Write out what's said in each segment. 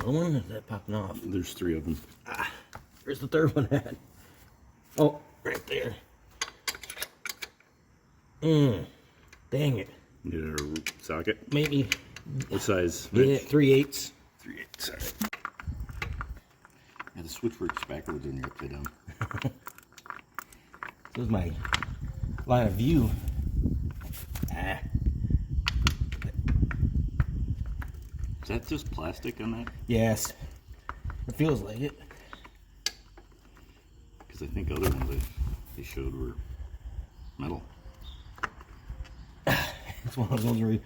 another one? Is that popping off? There's 3 of them. Ah, where's the third one at? Oh, right there. Dang it. Need a socket? Maybe. What size? Yeah, 3/8. 3/8. Sorry. Yeah, the switch works backwards when you're upside down. This is my line of view. Ah. Is that just plastic on that? Yes. It feels like it. Because I think other ones they showed were metal. It's one of those where you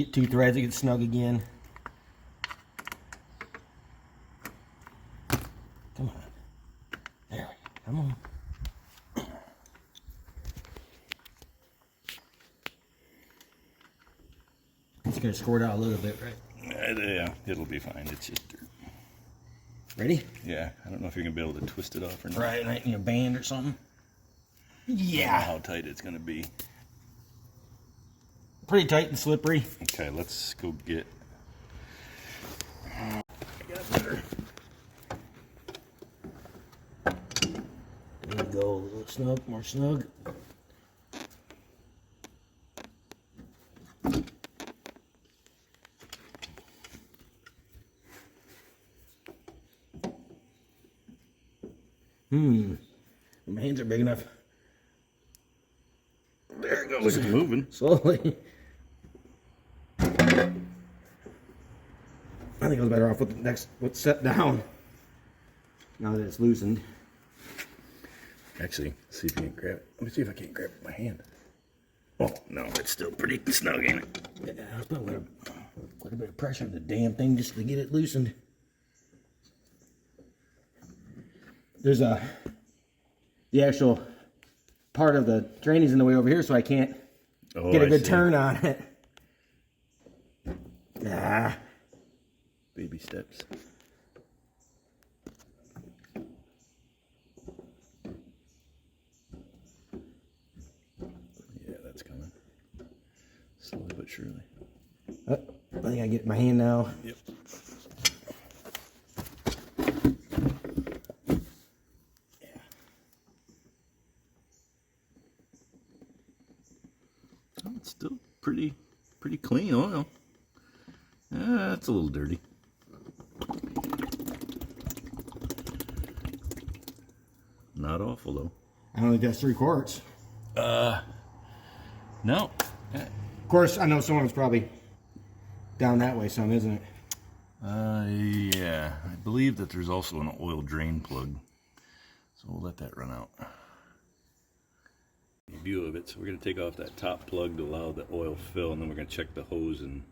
get 2 threads, it gets snug again. Come on. There we go. Come on. It's going to squirt out a little bit, right? Yeah, it'll be fine. It's just dirt. Ready? Yeah, I don't know if you're going to be able to twist it off or not. Right, like in a band or something. I don't know Yeah. how tight it's going to be. Pretty tight and slippery. Okay, let's go get... I got better. There we go. A little snug, more snug. My hands are big enough. There it goes. Look, it's moving. Slowly. I think I was better off with the next, what's set down. Now that it's loosened. Actually, see if you can grab it. Let me see if I can't grab it with my hand. Oh, no, it's still pretty snug, ain't it? Yeah, I put quite a bit of pressure on the damn thing just to get it loosened. There's the actual part of the drainage in the way over here, so I can't get a good turn on it. Ah. Baby steps. Yeah, that's coming. Slowly but surely. I think I get my hand now. Yep. Oh, it's still pretty clean oil. It's a little dirty. Not awful though. I don't think that's 3 quarts. No. Of course, I know someone's probably down that way some, isn't it? Yeah. I believe that there's also an oil drain plug. So we'll let that run out. View of it. So we're going to take off that top plug to allow the oil fill, and then we're going to check the hose, and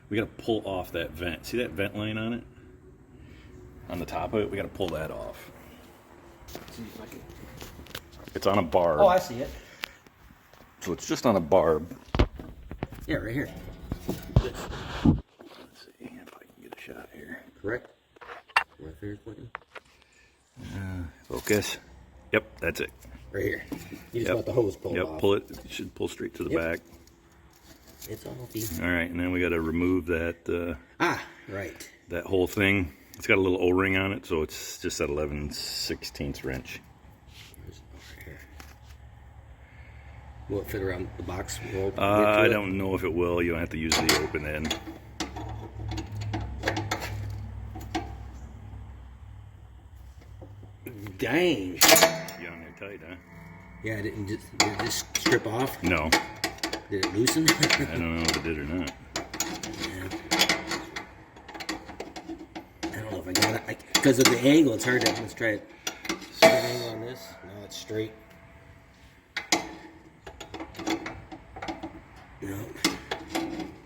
we got to pull off that vent. See that vent line on it? On the top of it, we got to pull that off. Let's see if I can... It's on a barb. Oh, I see it. So it's just on a barb. Yeah, right here. Let's see if I can get a shot here. Correct. My finger's pointing. Focus. Yep, that's it. Right here. You just want the hose pulled off. Yep, pull it. It should pull straight to the back. It's all easy. All right, and then we got to remove that. Right. That whole thing. It's got a little O-ring on it, so it's just that 11/16 wrench. Will it fit around the box? I don't know if it will. You'll have to use the open end. Dang. Young and tight, huh? Yeah, did it just strip off? No. Did it loosen? I don't know if it did or not. I don't know if I got it. Because of the angle, it's hard to... Let's try it. Straight angle on this. No, it's straight. No.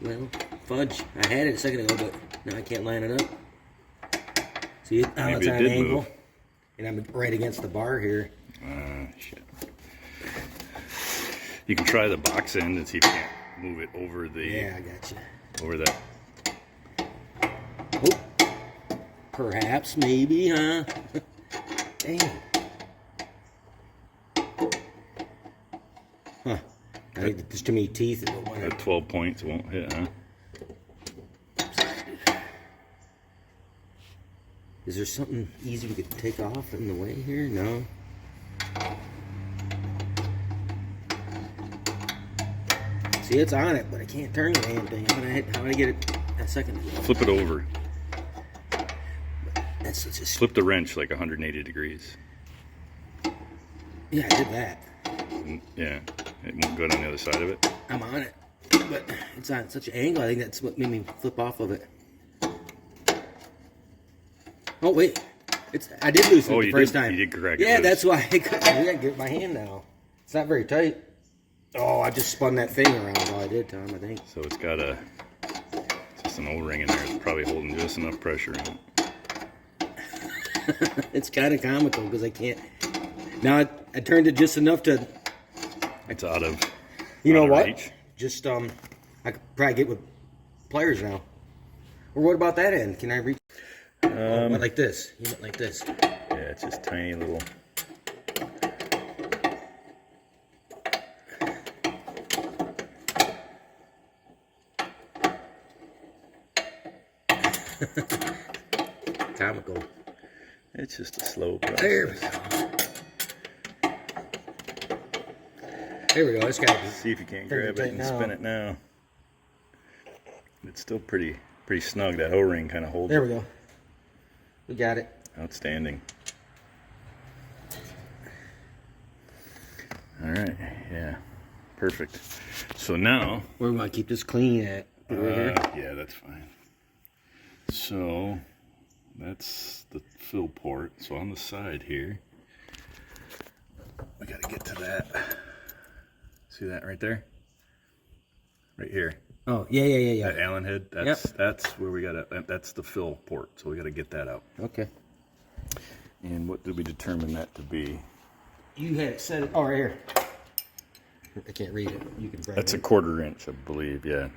Well, fudge. I had it a second ago, but now I can't line it up. See it? Now it's on an angle. Move. And I'm right against the bar here. Shit. You can try the box end and see if you can't move it over the... Yeah, I got you. Over that. Oh. Perhaps, maybe, huh? Dang. Huh. I think there's too many teeth. At 12 points won't hit, huh? Is there something easy we could take off in the way here? No. See, it's on it, but I can't turn the damn thing. How do I get it a second ago? Flip it over. That's just... Flip the wrench like 180 degrees. Yeah, I did that. Yeah, it won't go on the other side of it. I'm on it, but it's on such an angle. I think that's what made me flip off of it. Oh wait, I did loosen it the first time. You did crack it Yeah, loose. that's why I gotta get my hand now. It's not very tight. Oh, I just spun that thing around. All I did, Tom, I think. So it's got just an O-ring in there. It's probably holding just enough pressure in it. It's kind of comical because I can't. Now I turned it just enough to. It's out of. You know what? Reach. Just I could probably get with pliers now. Or what about that end? Can I reach? Like this. You went like this. Yeah, it's just tiny little. Comical. It's just a slow process. There we go. There we go. It's got. See if you can't grab it and spin it now. It's still pretty snug. That O-ring kind of holds There it. we go. We got it. Outstanding. All right. Yeah. Perfect. So now. Where do we want to keep this clean at? Right here? Yeah, that's fine. So that's the fill port. So on the side here, we got to get to that. See that right there? Right here. Oh, yeah. That Allen head. That's where we got to. That's the fill port. So we got to get that out. Okay. And what did we determine that to be? You had it set. Oh, right here. I can't read it. You can. That's a 1/4 inch, I believe. Yeah,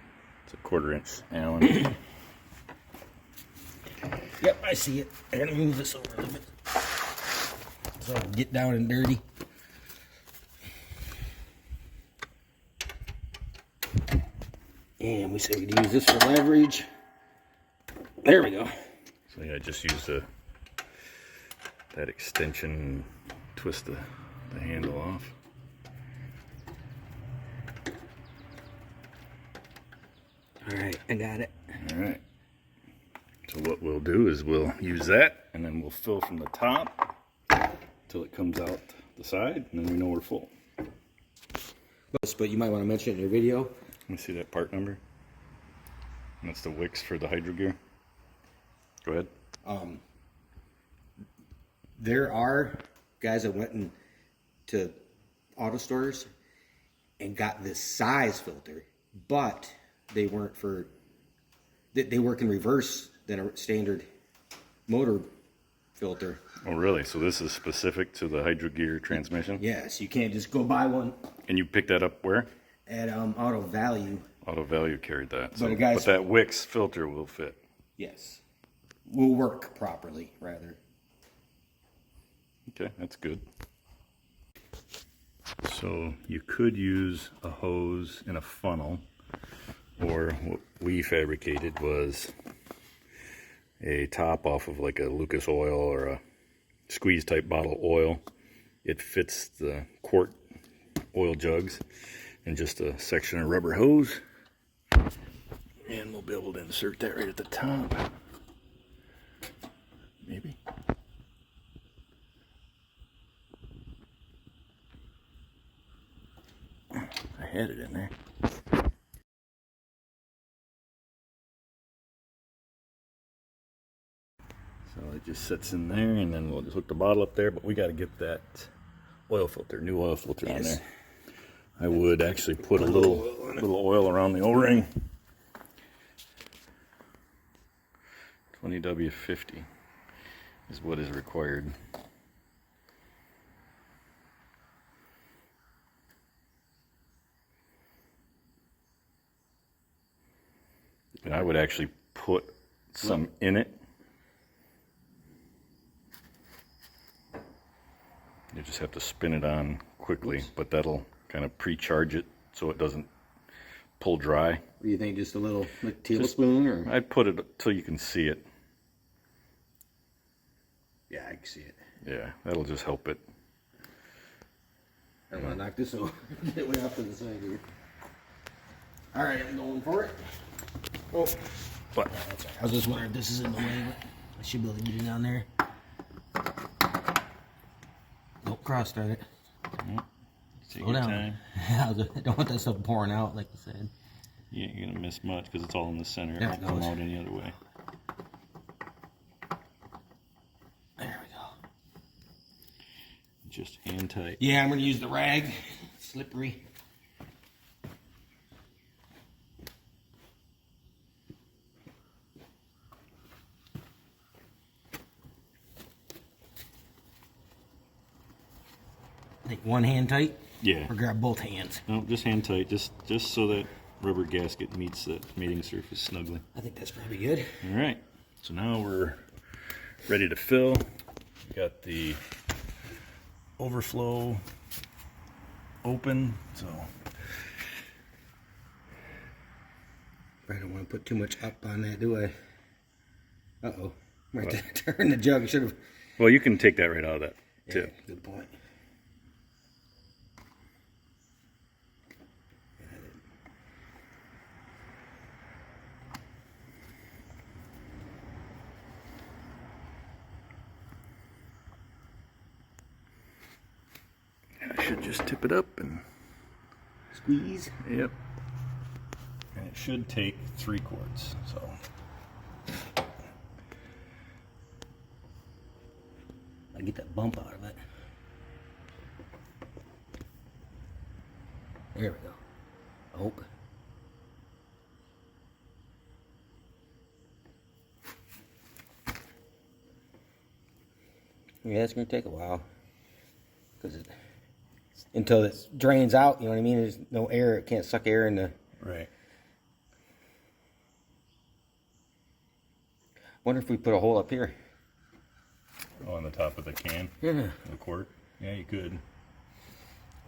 it's a 1/4 inch Allen. Yep, I see it. I gotta move this over a little bit so I can get down and dirty. And we said we'd use this for leverage. There we go. So yeah, just use that extension, twist the handle off. All right, I got it. All right. So what we'll do is we'll use that, and then we'll fill from the top till it comes out the side, and then we know we're full. But you might want to mention it in your video. Let me see that part number. And that's the wicks for the hydro gear. Go ahead. There are guys that went to auto stores and got this size filter, but they weren't for. They work in reverse than a standard motor filter. Oh, really? So this is specific to the hydro gear transmission? Yes, you can't just go buy one And you picked that up where? at Auto Value. Auto Value carried that. But a guy's- but that Wix filter will fit. Yes, will work properly rather. Okay, that's good. So you could use a hose in a funnel, or what we fabricated was a top off of like a Lucas oil or a squeeze type bottle oil. It fits the quart oil jugs and just a section of rubber hose, and we'll be able to insert that right at the top. Maybe. I had it in there. So it just sits in there, and then we'll just hook the bottle up there, but we got to get that oil filter, new oil filter on there. I would actually put a little oil around the O-ring. 20W50 is what is required. And I would actually put some in it. You just have to spin it on quickly, but that'll kind of pre-charge it so it doesn't pull dry. What do you think? Just a little like tablespoon, or I'd put it till you can see it. Yeah, I can see it. Yeah, that'll just help it. I don't want to knock this over. Get way off to the side here. All right, I'm going for it. Oh, But that's right. I was just wondering if this is in the way, but I should be able to get it down there. Don't cross start it. take Slow your down. time. I don't want that stuff pouring out, like you said. You ain't gonna miss much because it's all in the center. It There won't it come goes. out any other way. There we go. Just hand tight. Yeah, I'm going to use the rag. Slippery. I think one hand tight, Yeah. or grab both hands. No, just hand tight. Just so that rubber gasket meets the mating surface snugly. I think that's probably good. All right. So now we're ready to fill. Got the overflow open. So I don't want to put too much up on that, do I? Uh-oh. Might turn the jug. Should have. well, you can take that right out of that tip. Yeah, good point. I should just tip it up and Squeeze. yep. And it should take 3 quarts. So I get that bump out of it. There we go. I hope. Yeah, it's gonna take a while because until it drains out. You know what I mean? There's no air. It can't suck air in the. right. Wonder if we put a hole up here. Oh, on the top of the can, Yeah. the quart. Yeah, you could.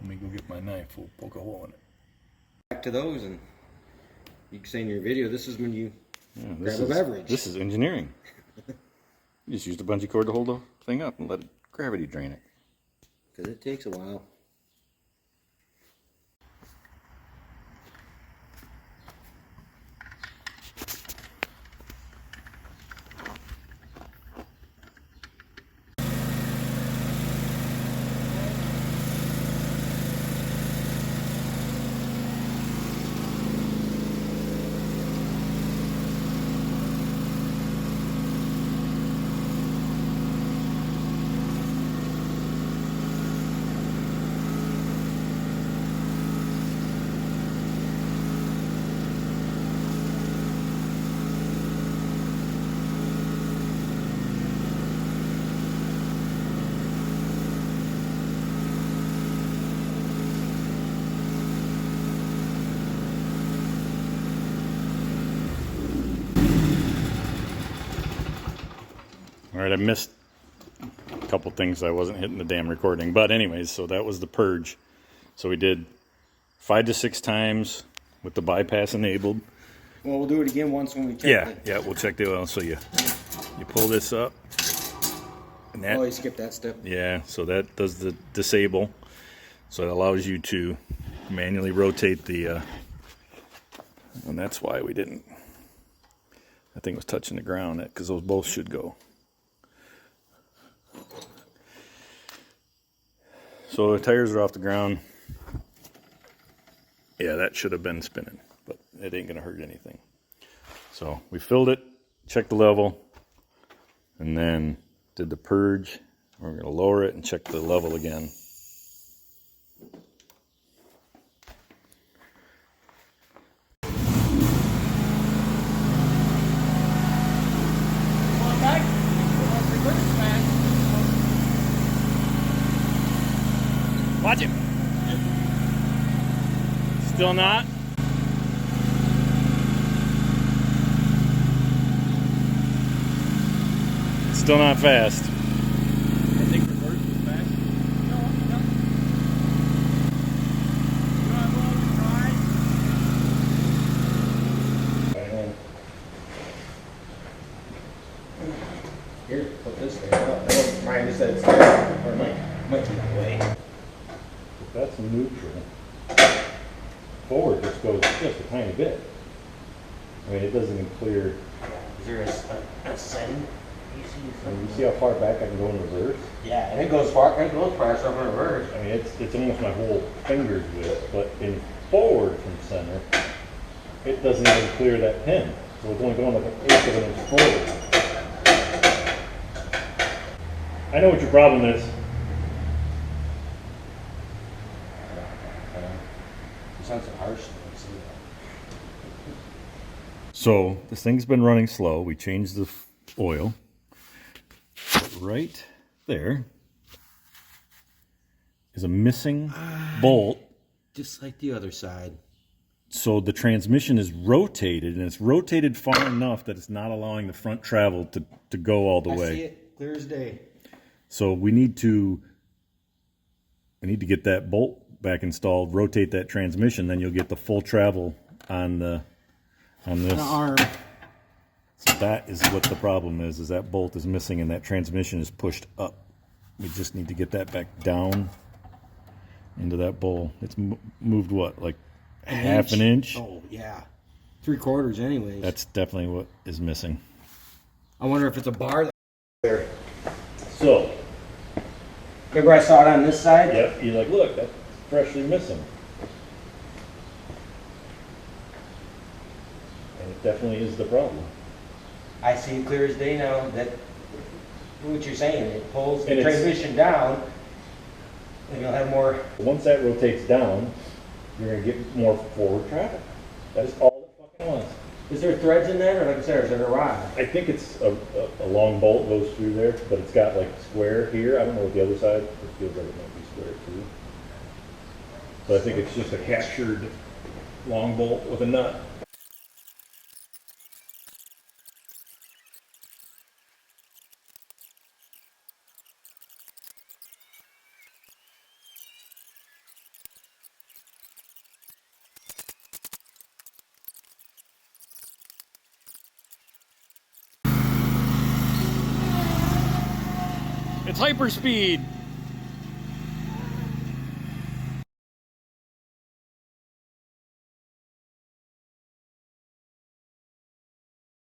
Let me go get my knife. We'll poke a hole in it. Back to those, and you can say in your video, this is when you Yeah, grab a beverage. This is engineering. You just used a bungee cord to hold the thing up and let gravity drain it. Because it takes a while. All right, I missed a couple things. I wasn't hitting the damn recording. But anyways, so that was the purge. So we did 5 to 6 times with the bypass enabled. Well, we'll do it again once when we check Yeah, it. yeah, we'll check the oil. So you pull this up. And that, Oh, you skipped that step. yeah, so that does the disable. So it allows you to manually rotate the, and that's why we didn't. That thing was touching the ground, because those both should go. So the tires are off the ground. Yeah, that should have been spinning, but it ain't gonna hurt anything. So we filled it, checked the level, and then did the purge. We're gonna lower it and check the level again. Watch him. Still not. Still not fast. I think reverse is fast. No. You want to try? Here, put this there. neutral. Forward just goes just a tiny bit. I mean, it doesn't even clear. Is there a send? You see how far back I can go in reverse? Yeah, and it goes far. It goes fast up in reverse. I mean, it's almost my whole finger's width, but in forward from center, it doesn't even clear that pin. So it's only going like an eighth of an inch forward. I know what your problem is. It sounds so harsh. So this thing's been running slow. We changed the oil. Right there is a missing bolt. Just like the other side. So the transmission is rotated, and it's rotated far enough that it's not allowing the front travel to go all the way. I see it clear as day. So we need to get that bolt back installed, rotate that transmission, then you'll get the full travel on this. An arm. So that is what the problem is that bolt is missing and that transmission is pushed up. We just need to get that back down into that bowl. It's moved what, like half an inch? Oh, yeah. 3/4 anyways. That's definitely what is missing. I wonder if it's a bar there. So, Remember I saw it on this side? yep, you're like, look, that's freshly missing. And it definitely is the problem. I see it clear as day now that what you're saying, it pulls the And it's- transmission down and you'll have more. Once that rotates down, you're going to get more forward traffic. That's all it fucking wants. Is there threads in that, or like I said, is there a rod? I think it's a long bolt goes through there, but it's got like square here. I don't know what the other side, it feels like it might be square too. But I think it's just a captured long bolt with a nut. It's hyperspeed.